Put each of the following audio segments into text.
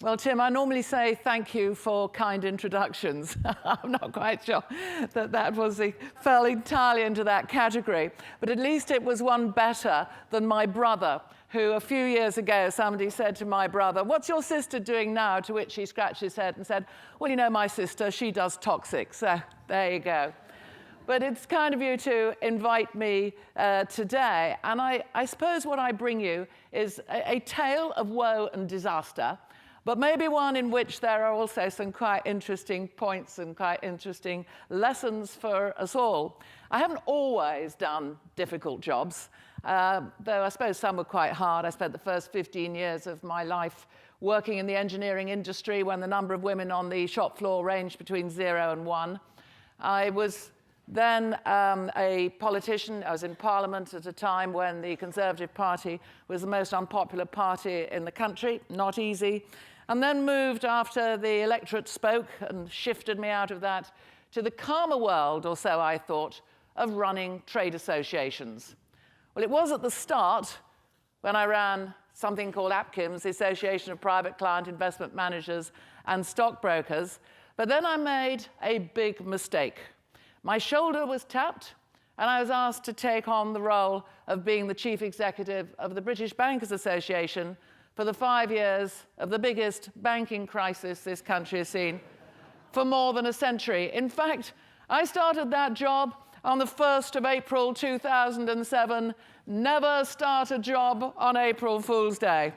Well, Tim, I normally say thank you for kind introductions. I'm not quite sure that fell entirely into that category. But at least it was one better than my brother, who a few years ago, somebody said to my brother, "What's your sister doing now?" To which he scratched his head and said, "Well, you know, my sister, she does toxics." So there you go. But it's kind of you to invite me today. And I suppose what I bring you is a tale of woe and disaster, but maybe one in which there are also some quite interesting points and quite interesting lessons for us all. I haven't always done difficult jobs, though I suppose some were quite hard. I spent the first 15 years of my life working in the engineering industry when the number of women on the shop floor ranged between 0 and 1. I was then a politician. I was in Parliament at a time when the Conservative Party was the most unpopular party in the country, not easy, and then moved after the electorate spoke and shifted me out of that to the calmer world, or so I thought, of running trade associations. Well, it was at the start when I ran something called APKIMS, the Association of Private Client Investment Managers and Stockbrokers, but then I made a big mistake. My shoulder was tapped, and I was asked to take on the role of being the chief executive of the British Bankers Association for the 5 years of the biggest banking crisis this country has seen for more than a century. In fact, I started that job on the 1st of April 2007. Never start a job on April Fool's Day.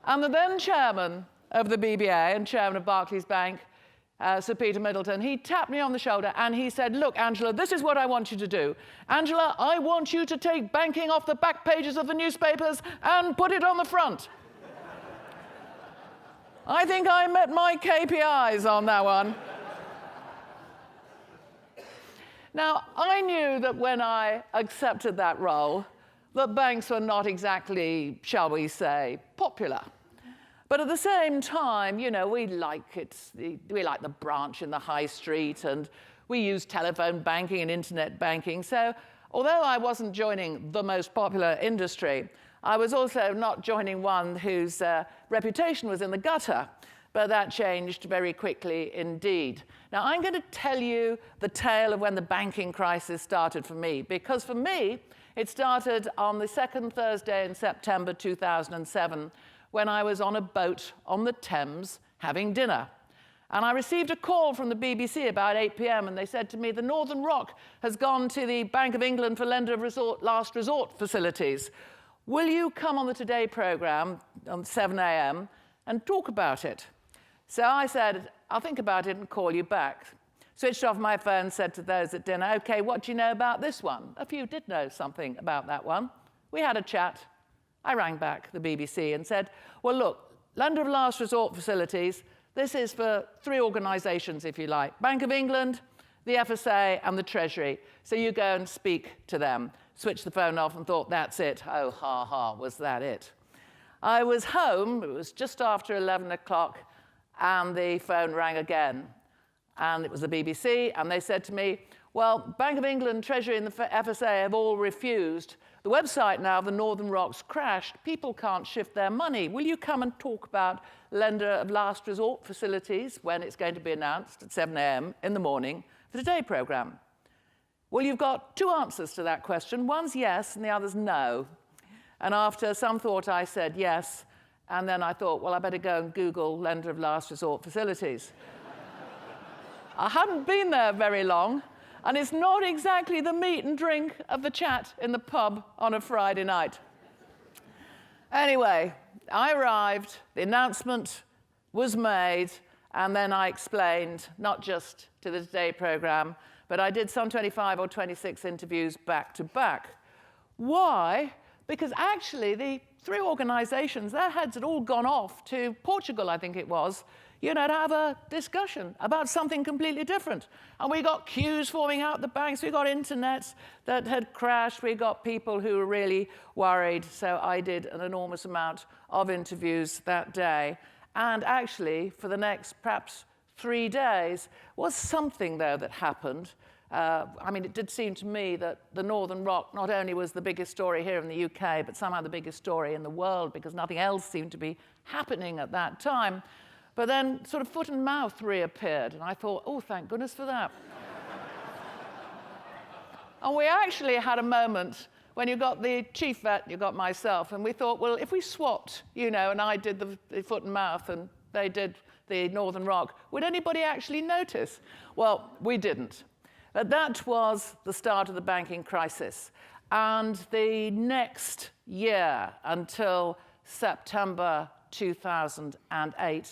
And the then chairman of the BBA and chairman of Barclays Bank, Sir Peter Middleton, he tapped me on the shoulder and he said, "Look, Angela, this is what I want you to do. Angela, I want you to take banking off the back pages of the newspapers and put it on the front." I think I met my KPIs on that one. Now, I knew that when I accepted that role, that banks were not exactly, shall we say, popular. But at the same time, you know, we like the branch in the high street, and we use telephone banking and internet banking. So although I wasn't joining the most popular industry, I was also not joining one whose reputation was in the gutter. But that changed very quickly indeed. Now, I'm going to tell you the tale of when the banking crisis started for me, because for me, it started on the second Thursday in September 2007, when I was on a boat on the Thames having dinner. And I received a call from the BBC about 8 p.m. and they said to me, "The Northern Rock has gone to the Bank of England for lender of last resort facilities. Will you come on the Today programme on 7 a.m. and talk about it?" So I said, "I'll think about it and call you back." Switched off my phone, said to those at dinner, "OK, what do you know about this one?" A few did know something about that one. We had a chat. I rang back the BBC and said, "Well, look, lender of last resort facilities, this is for 3 organisations, if you like. Bank of England, the FSA, and the Treasury. So you go and speak to them." Switched the phone off and thought, that's it. Oh, ha, ha, was that it? I was home. It was just after 11 o'clock, and the phone rang again. And it was the BBC, and they said to me, "Well, Bank of England, Treasury, and the FSA have all refused. The website now of the Northern Rock's crashed. People can't shift their money. Will you come and talk about lender of last resort facilities when it's going to be announced at 7 a.m. in the morning for the Today programme?" Well, you've got 2 answers to that question. One's yes, and the other's no. And after some thought, I said yes. And then I thought, well, I better go and Google lender of last resort facilities. I hadn't been there very long, and it's not exactly the meat and drink of the chat in the pub on a Friday night. Anyway, I arrived, the announcement was made, and then I explained, not just to the Today programme, but I did some 25 or 26 interviews back to back. Why? Because actually the 3 organisations, their heads had all gone off to Portugal, I think it was, you know, to have a discussion about something completely different. And we got queues forming out the banks, we got internets that had crashed, we got people who were really worried. So I did an enormous amount of interviews that day. And actually, for the next perhaps 3 days, was something, though, that happened I mean, it did seem to me that the Northern Rock not only was the biggest story here in the UK, but somehow the biggest story in the world, because nothing else seemed to be happening at that time. But then sort of foot and mouth reappeared, and I thought, oh, thank goodness for that. And we actually had a moment when you got the chief vet, you got myself, and we thought, well, if we swapped, you know, and I did the foot and mouth and they did the Northern Rock, would anybody actually notice? Well, we didn't. But that was the start of the banking crisis. And the next year, until September 2008,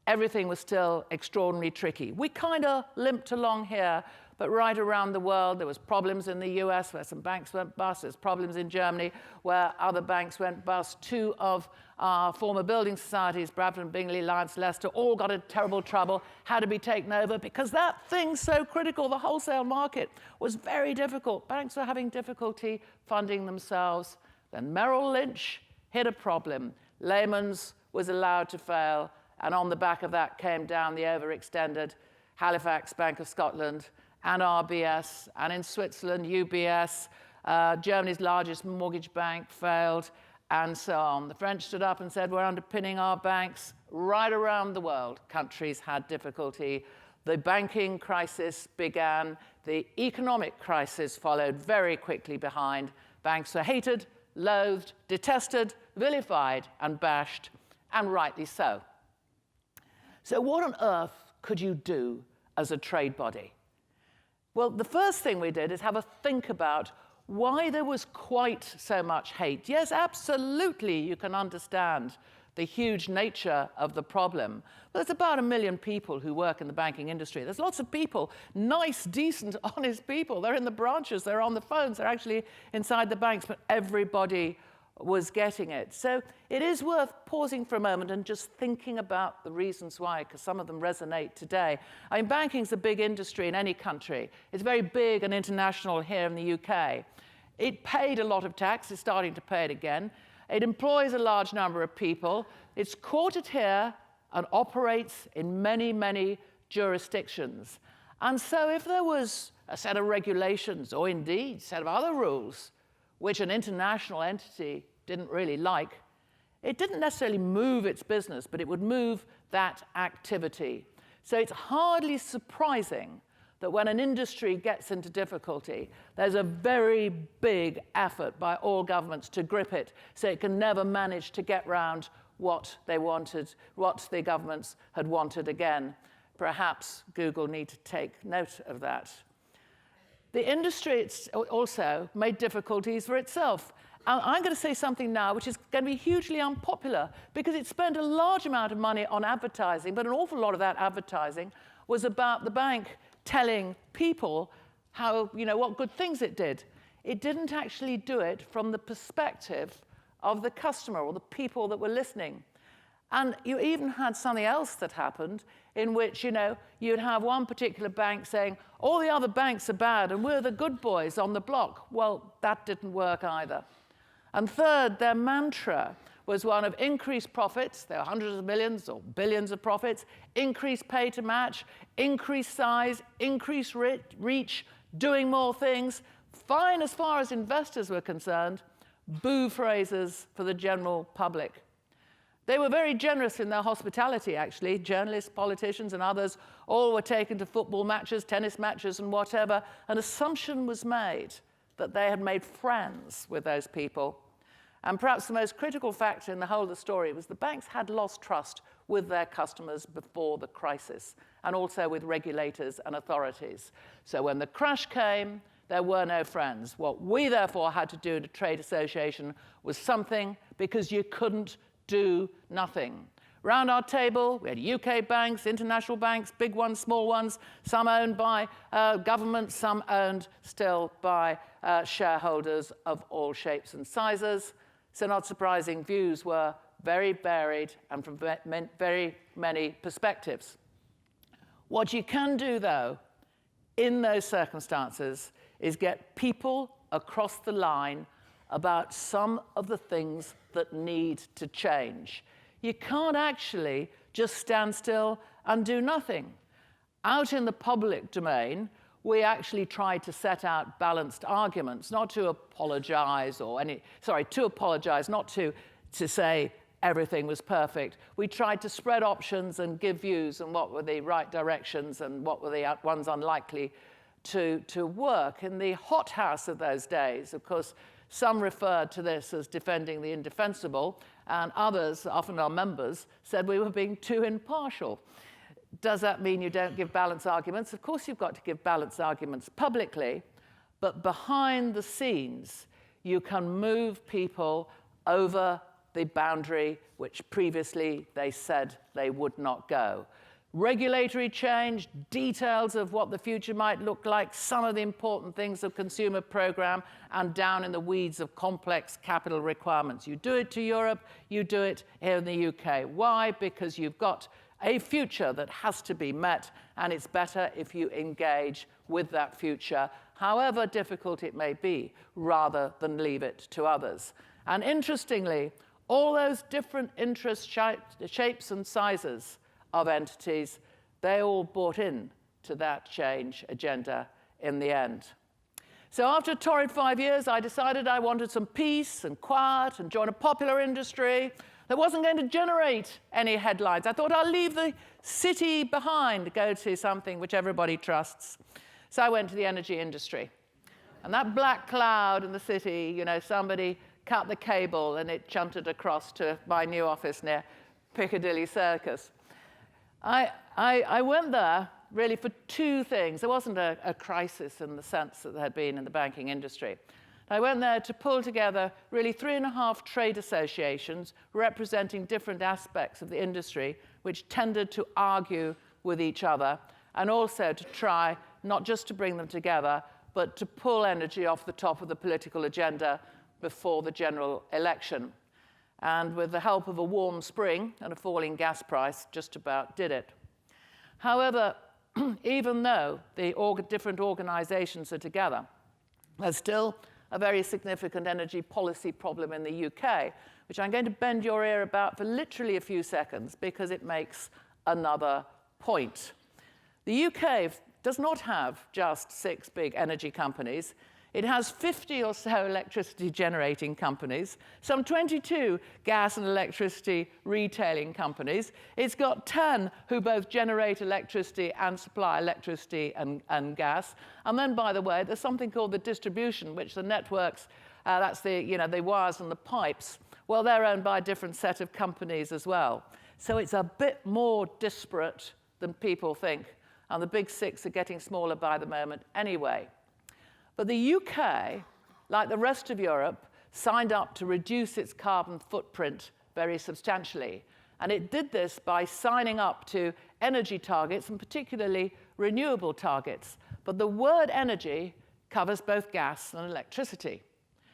everything was still extraordinarily tricky. We kind of limped along here, but right around the world, there was problems in the US where some banks went bust. There's problems in Germany where other banks went bust. Two of our former building societies, Bradford, Bingley, Lyons, Leicester, all got in terrible trouble, had to be taken over because that thing's so critical. The wholesale market was very difficult. Banks were having difficulty funding themselves. Then Merrill Lynch hit a problem. Lehman's was allowed to fail, and on the back of that came down the overextended Halifax Bank of Scotland, and RBS, and in Switzerland, UBS, Germany's largest mortgage bank failed, and so on. The French stood up and said, we're underpinning our banks. Right around the world, countries had difficulty. The banking crisis began. The economic crisis followed very quickly behind. Banks were hated, loathed, detested, vilified, and bashed, and rightly so. So what on earth could you do as a trade body? Well, the first thing we did is have a think about why there was quite so much hate. Yes, absolutely, you can understand the huge nature of the problem. But there's about 1 million people who work in the banking industry. There's lots of people, nice, decent, honest people. They're in the branches, they're on the phones, they're actually inside the banks, but everybody was getting it. So it is worth pausing for a moment and just thinking about the reasons why, because some of them resonate today. I mean, banking's a big industry in any country. It's very big and international here in the UK. It paid a lot of tax. It's starting to pay it again. It employs a large number of people. It's quartered here and operates in many, many jurisdictions. And so if there was a set of regulations, or indeed a set of other rules, which an international entity didn't really like, it didn't necessarily move its business, but it would move that activity. So it's hardly surprising that when an industry gets into difficulty, there's a very big effort by all governments to grip it so it can never manage to get round what they wanted, what the governments had wanted again. Perhaps Google need to take note of that. The industry also made difficulties for itself. I'm going to say something now which is going to be hugely unpopular because it spent a large amount of money on advertising, but an awful lot of that advertising was about the bank telling people how, you know, what good things it did. It didn't actually do it from the perspective of the customer or the people that were listening. And you even had something else that happened in which, you know, you'd have one particular bank saying, all the other banks are bad and we're the good boys on the block. Well, that didn't work either. And third, their mantra was one of increased profits. There were hundreds of millions or billions of profits, increased pay to match, increased size, increased reach, doing more things. Fine as far as investors were concerned, boo phrases for the general public. They were very generous in their hospitality, actually. Journalists, politicians, and others all were taken to football matches, tennis matches, and whatever. An assumption was made that they had made friends with those people. And perhaps the most critical factor in the whole of the story was the banks had lost trust with their customers before the crisis, and also with regulators and authorities. So when the crash came, there were no friends. What we therefore had to do at a trade association was something, because you couldn't do nothing. Round our table, we had UK banks, international banks, big ones, small ones, some owned by government, some owned still by shareholders of all shapes and sizes. So not surprising, views were very varied and from very many perspectives. What you can do, though, in those circumstances is get people across the line about some of the things that need to change. You can't actually just stand still and do nothing. Out in the public domain, we actually tried to set out balanced arguments, not to apologize not to say everything was perfect. We tried to spread options and give views on what were the right directions and what were the ones unlikely to work. In the hothouse of those days, of course, some referred to this as defending the indefensible, and others, often our members, said we were being too impartial. Does that mean you don't give balanced arguments? Of course you've got to give balanced arguments publicly, but behind the scenes, you can move people over the boundary which previously they said they would not go. Regulatory change, details of what the future might look like, some of the important things of consumer program, and down in the weeds of complex capital requirements. You do it to Europe, you do it here in the UK. Why? Because you've got a future that has to be met, and it's better if you engage with that future, however difficult it may be, rather than leave it to others. And interestingly, all those different interest shapes and sizes of entities, they all bought in to that change agenda in the end. So after a torrid 5 years, I decided I wanted some peace and quiet and join a popular industry that wasn't going to generate any headlines. I thought I'll leave the city behind, go to something which everybody trusts. So I went to the energy industry. And that black cloud in the city, you know, somebody cut the cable and it shunted across to my new office near Piccadilly Circus. I went there really for two things. There wasn't a crisis in the sense that there had been in the banking industry. I went there to pull together really 3.5 trade associations representing different aspects of the industry which tended to argue with each other, and also to try not just to bring them together, but to pull energy off the top of the political agenda before the general election. And with the help of a warm spring and a falling gas price, just about did it. However, even though the different organizations are together, there's still a very significant energy policy problem in the UK, which I'm going to bend your ear about for literally a few seconds because it makes another point. The UK does not have just 6 big energy companies. It has 50 or so electricity generating companies, some 22 gas and electricity retailing companies. It's got 10 who both generate electricity and supply electricity and gas. And then, by the way, there's something called the distribution, which the networks, that's the wires and the pipes, well, they're owned by a different set of companies as well. So it's a bit more disparate than people think. And the big 6 are getting smaller by the moment anyway. But the UK, like the rest of Europe, signed up to reduce its carbon footprint very substantially. And it did this by signing up to energy targets, and particularly renewable targets. But the word energy covers both gas and electricity.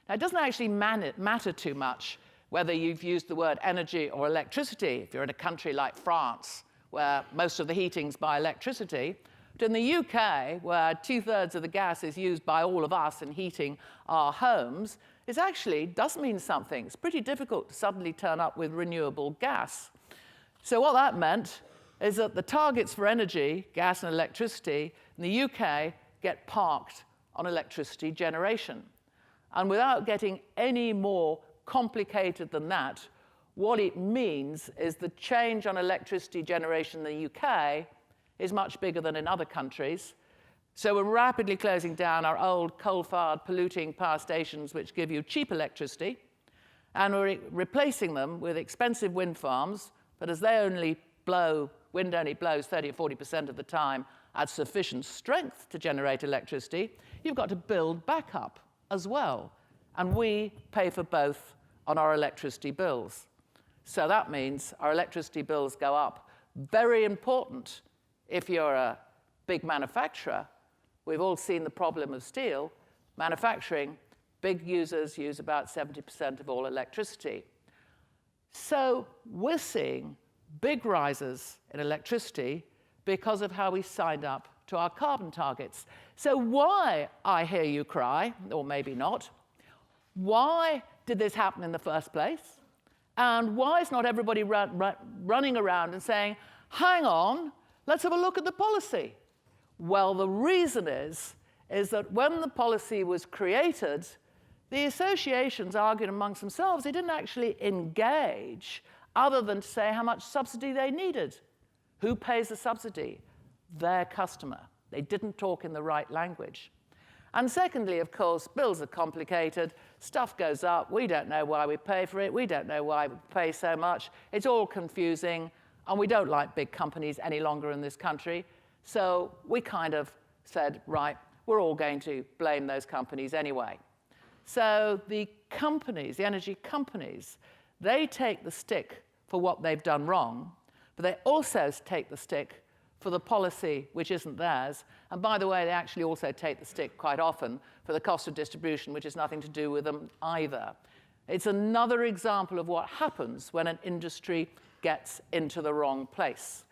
Now, it doesn't actually matter too much whether you've used the word energy or electricity if you're in a country like France, where most of the heating's by electricity. But in the UK, where 2/3 of the gas is used by all of us in heating our homes, it actually does mean something. It's pretty difficult to suddenly turn up with renewable gas. So what that meant is that the targets for energy, gas and electricity, in the UK get parked on electricity generation. And without getting any more complicated than that, what it means is the change on electricity generation in the UK is much bigger than in other countries. So we're rapidly closing down our old coal-fired polluting power stations which give you cheap electricity, and we're replacing them with expensive wind farms, but as wind only blows 30 or 40% of the time at sufficient strength to generate electricity, you've got to build backup as well. And we pay for both on our electricity bills. So that means our electricity bills go up. Very important if you're a big manufacturer. We've all seen the problem of steel. Manufacturing, big users use about 70% of all electricity. So we're seeing big rises in electricity because of how we signed up to our carbon targets. So why, I hear you cry, or maybe not, why did this happen in the first place? And why is not everybody running around and saying, hang on, let's have a look at the policy. Well, the reason is that when the policy was created, the associations argued amongst themselves. They didn't actually engage other than to say how much subsidy they needed. Who pays the subsidy? Their customer. They didn't talk in the right language. And secondly, of course, bills are complicated. Stuff goes up. We don't know why we pay for it. We don't know why we pay so much. It's all confusing. And we don't like big companies any longer in this country. So we kind of said, right, we're all going to blame those companies anyway. So the companies, the energy companies, they take the stick for what they've done wrong, but they also take the stick for the policy which isn't theirs. And by the way, they actually also take the stick quite often for the cost of distribution, which has nothing to do with them either. It's another example of what happens when an industry gets into the wrong place.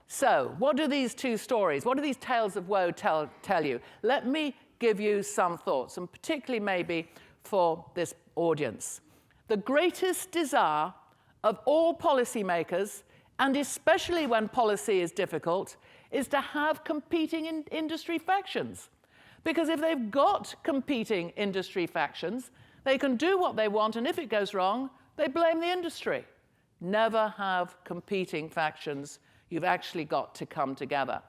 So what do these two stories, what do these tales of woe tell you? Let me give you some thoughts, and particularly maybe for this audience. The greatest desire of all policymakers, and especially when policy is difficult, is to have competing industry factions. Because if they've got competing industry factions, they can do what they want, and if it goes wrong, they blame the industry. Never have competing factions. You've actually got to come together.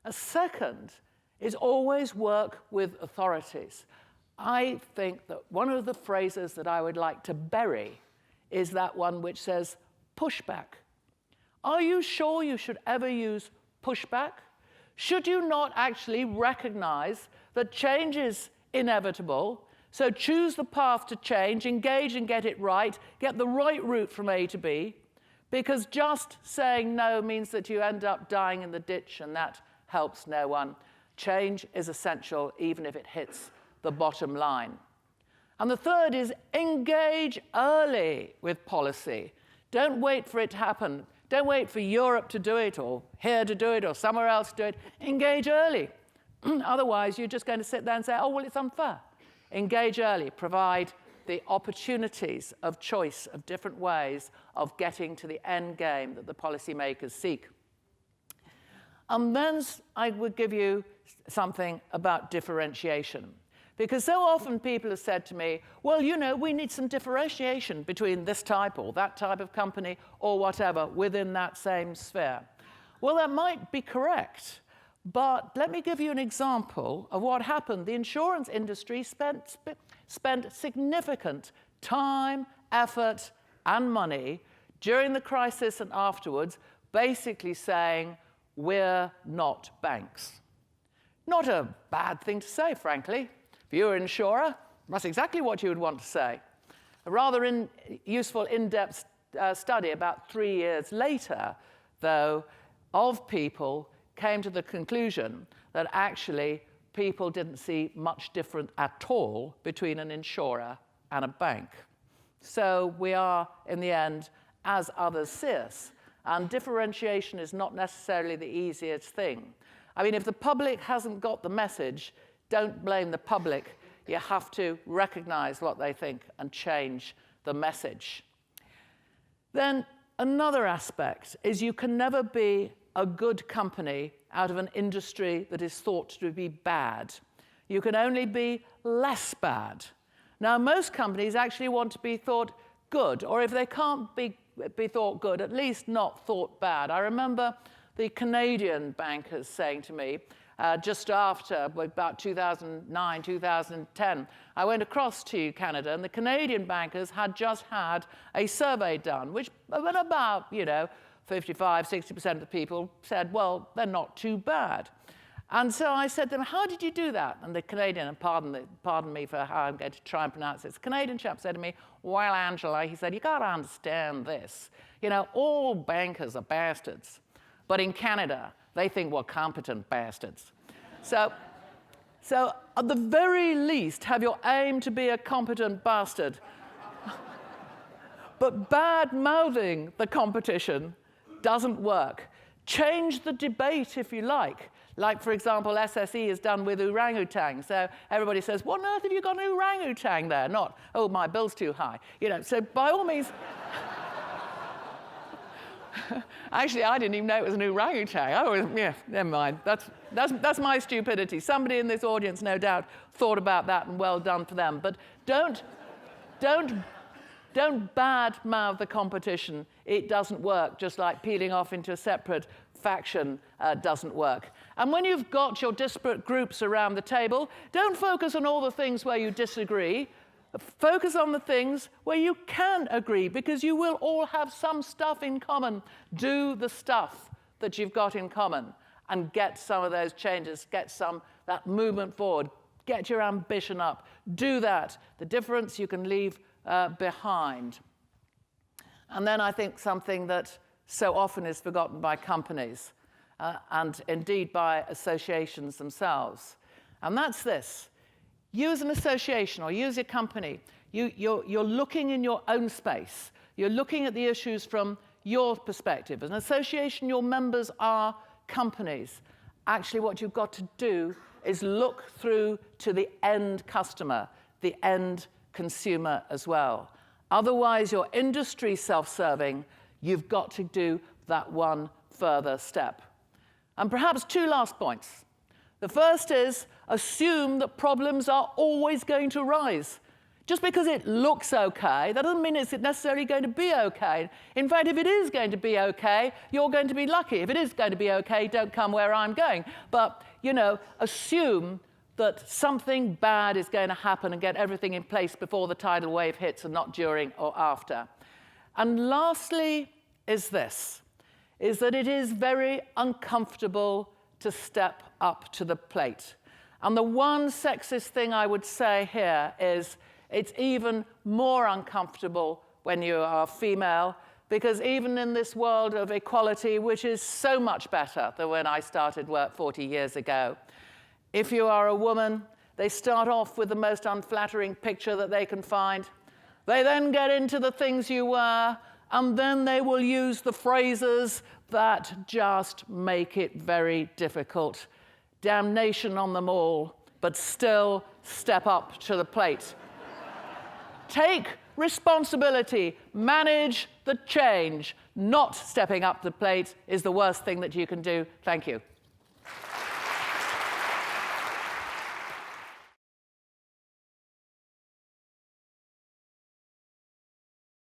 A second is always work with authorities. I think that one of the phrases that I would like to bury is that one which says pushback. Are you sure you should ever use pushback? Should you not actually recognize that change is inevitable? So choose the path to change, engage and get it right, get the right route from A to B, because just saying no means that you end up dying in the ditch, and that helps no one. Change is essential, even if it hits the bottom line. And the third is engage early with policy. Don't wait for it to happen. Don't wait for Europe to do it, or here to do it, or somewhere else to do it. Engage early. Otherwise, you're just going to sit there and say, oh, well, it's unfair. Engage early. Provide the opportunities of choice of different ways of getting to the end game that the policymakers seek. And then I would give you something about differentiation. Because so often people have said to me, well, you know, we need some differentiation between this type or that type of company or whatever within that same sphere. Well, that might be correct. But let me give you an example of what happened. The insurance industry spent significant time, effort, and money during the crisis and afterwards, basically saying, we're not banks. Not a bad thing to say, frankly. If you were an insurer, that's exactly what you would want to say. A rather useful in-depth study about 3 years later, though, of people came to the conclusion that actually people didn't see much different at all between an insurer and a bank. So we are, in the end, as others see us. And differentiation is not necessarily the easiest thing. I mean, if the public hasn't got the message, don't blame the public. You have to recognize what they think and change the message. Then another aspect is you can never be a good company out of an industry that is thought to be bad. You can only be less bad. Now, most companies actually want to be thought good, or if they can't be thought good, at least not thought bad. I remember the Canadian bankers saying to me, just after, about 2009, 2010, I went across to Canada, and the Canadian bankers had just had a survey done, which about, 55, 60% of the people said, well, they're not too bad. And so I said to them, how did you do that? And the Canadian, and pardon me for how I'm going to try and pronounce this, the Canadian chap said to me, well, Angela, he said, you got to understand this. All bankers are bastards. But in Canada, they think we're competent bastards. So at the very least, have your aim to be a competent bastard. But bad-mouthing the competition doesn't work. Change the debate if you like. Like, for example, SSE is done with orangutan. So everybody says, what on earth have you got an orangutan there? Not, oh, my bill's too high. So by all means, Actually, I didn't even know it was an orangutan. Yeah, never mind. That's my stupidity. Somebody in this audience, no doubt, thought about that, and well done for them. But don't bad-mouth the competition. It doesn't work, just like peeling off into a separate faction doesn't work. And when you've got your disparate groups around the table, don't focus on all the things where you disagree. Focus on the things where you can agree, because you will all have some stuff in common. Do the stuff that you've got in common and get some of those changes, get that movement forward, get your ambition up. Do that. The difference you can leave behind. And then I think something that so often is forgotten by companies and indeed by associations themselves. And that's this. You as an association or you as a company, you're looking in your own space. You're looking at the issues from your perspective. As an association, your members are companies. Actually, what you've got to do is look through to the end customer, the end consumer as well. Otherwise, your industry self-serving. You've got to do that one further step. And perhaps two last points. The first is assume that problems are always going to rise. Just because it looks okay, that doesn't mean it's necessarily going to be okay. In fact, if it is going to be okay, you're going to be lucky. If it is going to be okay, don't come where I'm going. But, assume that something bad is going to happen and get everything in place before the tidal wave hits and not during or after. And lastly is this, is that it is very uncomfortable to step up to the plate. And the one sexist thing I would say here is it's even more uncomfortable when you are female, because even in this world of equality, which is so much better than when I started work 40 years ago, if you are a woman, they start off with the most unflattering picture that they can find. They then get into the things you wear, and then they will use the phrases that just make it very difficult. Damnation on them all, but still step up to the plate. Take responsibility, manage the change. Not stepping up to the plate is the worst thing that you can do. Thank you.